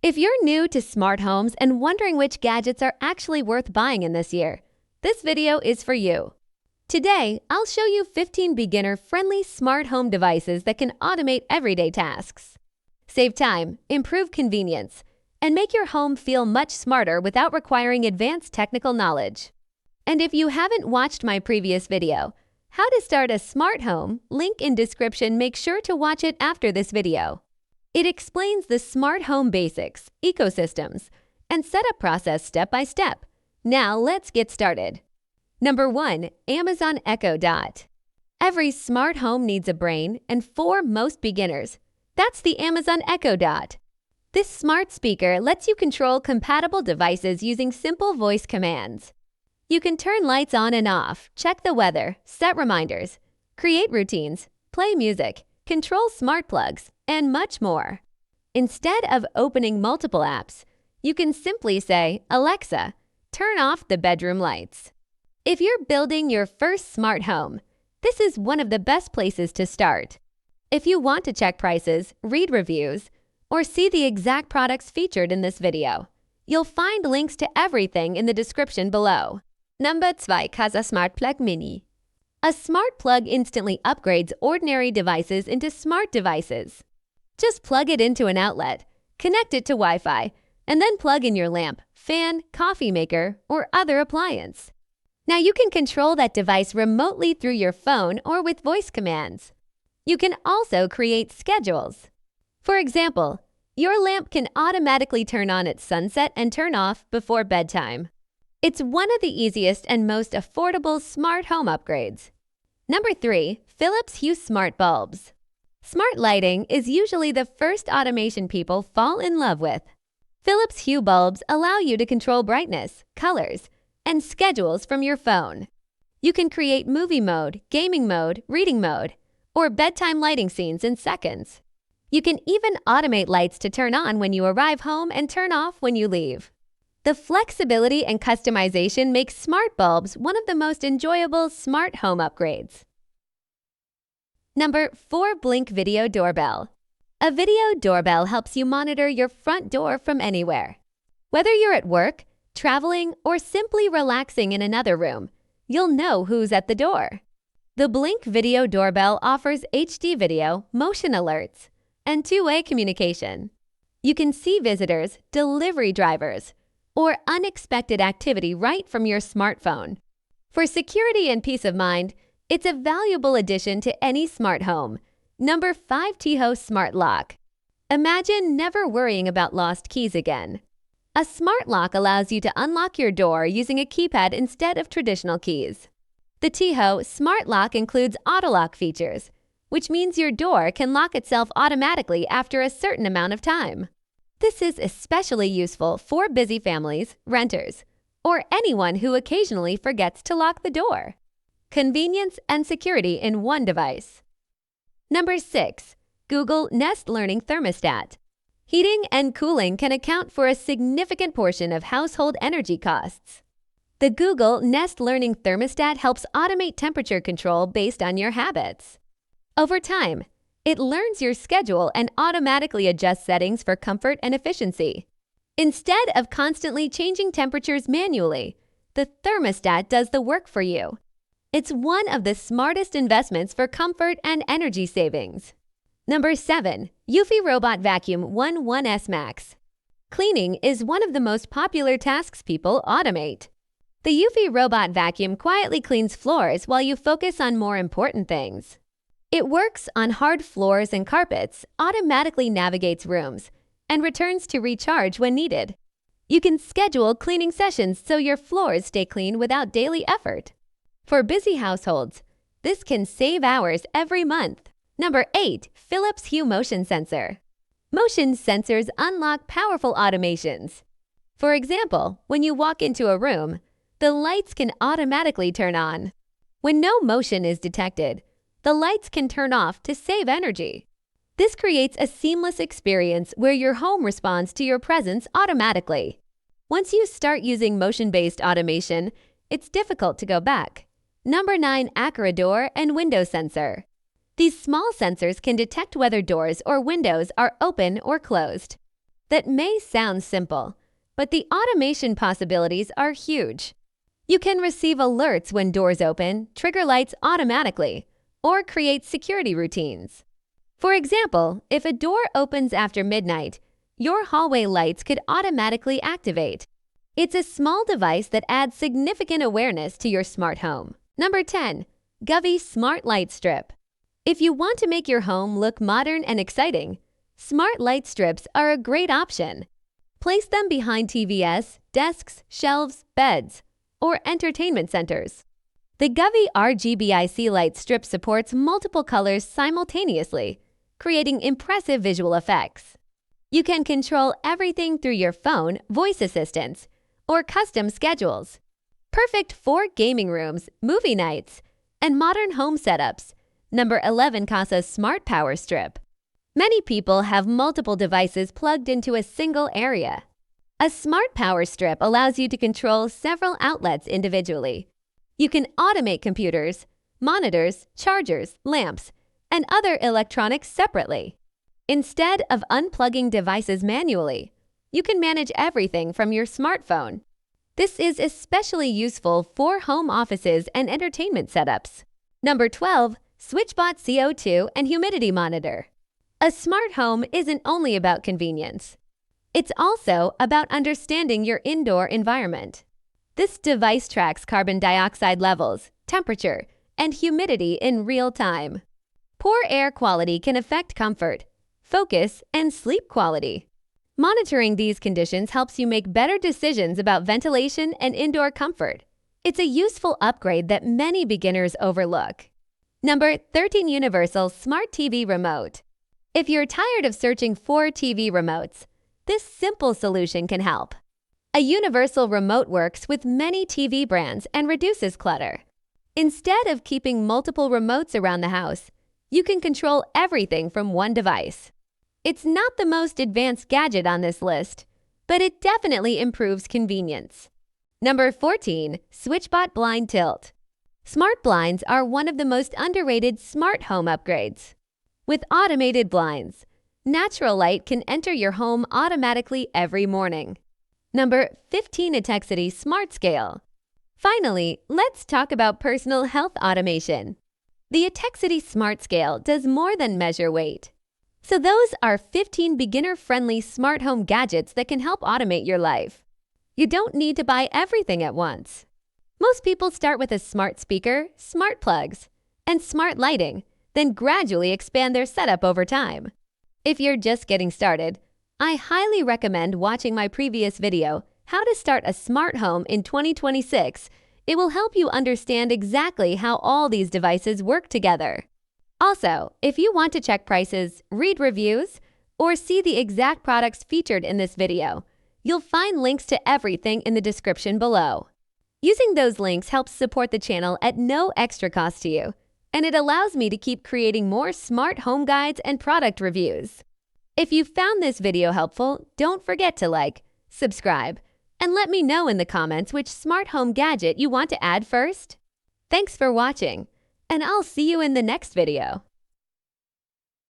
If you're new to smart homes and wondering which gadgets are actually worth buying in this year, this video is for you. Today, I'll show you 15 beginner-friendly smart home devices that can automate everyday tasks, save time, improve convenience, and make your home feel much smarter without requiring advanced technical knowledge. And if you haven't watched my previous video, How to Start a Smart Home, link in description, make sure to watch it after this video. It explains the smart home basics, ecosystems, and setup process step by step. Now let's get started. Number 1. Amazon Echo Dot. Every smart home needs a brain, and for most beginners, that's the Amazon Echo Dot. This smart speaker lets you control compatible devices using simple voice commands. You can turn lights on and off, check the weather, set reminders, create routines, play music, control smart plugs, and much more. Instead of opening multiple apps, you can simply say, "Alexa, turn off the bedroom lights." If you're building your first smart home, this is one of the best places to start. If you want to check prices, read reviews, or see the exact products featured in this video, you'll find links to everything in the description below. Number 2. Kasa Smart Plug Mini. A smart plug instantly upgrades ordinary devices into smart devices. Just plug it into an outlet, connect it to Wi-Fi, and then plug in your lamp, fan, coffee maker, or other appliance. Now you can control that device remotely through your phone or with voice commands. You can also create schedules. For example, your lamp can automatically turn on at sunset and turn off before bedtime. It's one of the easiest and most affordable smart home upgrades. Number 3. Philips Hue Smart Bulbs. Smart lighting is usually the first automation people fall in love with. Philips Hue bulbs allow you to control brightness, colors, and schedules from your phone. You can create movie mode, gaming mode, reading mode, or bedtime lighting scenes in seconds. You can even automate lights to turn on when you arrive home and turn off when you leave. The flexibility and customization make smart bulbs one of the most enjoyable smart home upgrades. Number 4. Blink Video Doorbell. A video doorbell helps you monitor your front door from anywhere. Whether you're at work, traveling, or simply relaxing in another room, you'll know who's at the door. The Blink Video Doorbell offers HD video, motion alerts, and two-way communication. You can see visitors, delivery drivers, or unexpected activity right from your smartphone. For security and peace of mind, it's a valuable addition to any smart home. Number 5. TEEHO Smart Lock. Imagine never worrying about lost keys again. A smart lock allows you to unlock your door using a keypad instead of traditional keys. The TEEHO Smart Lock includes auto-lock features, which means your door can lock itself automatically after a certain amount of time. This is especially useful for busy families, renters, or anyone who occasionally forgets to lock the door. Convenience and security in one device. Number 6. Google Nest Learning Thermostat. Heating and cooling can account for a significant portion of household energy costs. The Google Nest Learning Thermostat helps automate temperature control based on your habits. Over time, it learns your schedule and automatically adjusts settings for comfort and efficiency. Instead of constantly changing temperatures manually, the thermostat does the work for you. It's one of the smartest investments for comfort and energy savings. Number 7. Eufy Robot Vacuum 1S Max. Cleaning is one of the most popular tasks people automate. The Eufy Robot Vacuum quietly cleans floors while you focus on more important things. It works on hard floors and carpets, automatically navigates rooms, and returns to recharge when needed. You can schedule cleaning sessions so your floors stay clean without daily effort. For busy households, this can save hours every month. Number 8. Philips Hue Motion Sensor. Motion sensors unlock powerful automations. For example, when you walk into a room, the lights can automatically turn on. When no motion is detected, the lights can turn off to save energy. This creates a seamless experience where your home responds to your presence automatically. Once you start using motion-based automation, it's difficult to go back. Number 9. Aqara Door and Window Sensor. These small sensors can detect whether doors or windows are open or closed. That may sound simple, but the automation possibilities are huge. You can receive alerts when doors open, trigger lights automatically, or create security routines. For example, if a door opens after midnight, your hallway lights could automatically activate. It's a small device that adds significant awareness to your smart home. Number 10. Govee Smart Light Strip. If you want to make your home look modern and exciting, smart light strips are a great option. Place them behind TVs, desks, shelves, beds, or entertainment centers. The Govee RGBIC light strip supports multiple colors simultaneously, creating impressive visual effects. You can control everything through your phone, voice assistants, or custom schedules. Perfect for gaming rooms, movie nights, and modern home setups. Number 11. Kasa Smart Power Strip. Many people have multiple devices plugged into a single area. A smart power strip allows you to control several outlets individually. You can automate computers, monitors, chargers, lamps, and other electronics separately. Instead of unplugging devices manually, you can manage everything from your smartphone. This is especially useful for home offices and entertainment setups. Number 12. SwitchBot CO2 and Humidity Monitor. A smart home isn't only about convenience. It's also about understanding your indoor environment. This device tracks carbon dioxide levels, temperature, and humidity in real time. Poor air quality can affect comfort, focus, and sleep quality. Monitoring these conditions helps you make better decisions about ventilation and indoor comfort. It's a useful upgrade that many beginners overlook. Number 13. Universal Smart TV Remote. If you're tired of searching for TV remotes, this simple solution can help. A universal remote works with many TV brands and reduces clutter. Instead of keeping multiple remotes around the house, you can control everything from one device. It's not the most advanced gadget on this list, but it definitely improves convenience. Number 14. SwitchBot Blind Tilt. Smart blinds are one of the most underrated smart home upgrades. With automated blinds, natural light can enter your home automatically every morning. Number 15. Etekcity Smart Scale. Finally, let's talk about personal health automation. The Etekcity Smart Scale does more than measure weight. So those are 15 beginner-friendly smart home gadgets that can help automate your life. You don't need to buy everything at once. Most people start with a smart speaker, smart plugs, and smart lighting, then gradually expand their setup over time. If you're just getting started, I highly recommend watching my previous video, How to Start a Smart Home in 2026. It will help you understand exactly how all these devices work together. Also, if you want to check prices, read reviews, or see the exact products featured in this video, you'll find links to everything in the description below. Using those links helps support the channel at no extra cost to you, and it allows me to keep creating more smart home guides and product reviews. If you found this video helpful, don't forget to like, subscribe, and let me know in the comments which smart home gadget you want to add first. Thanks for watching, and I'll see you in the next video.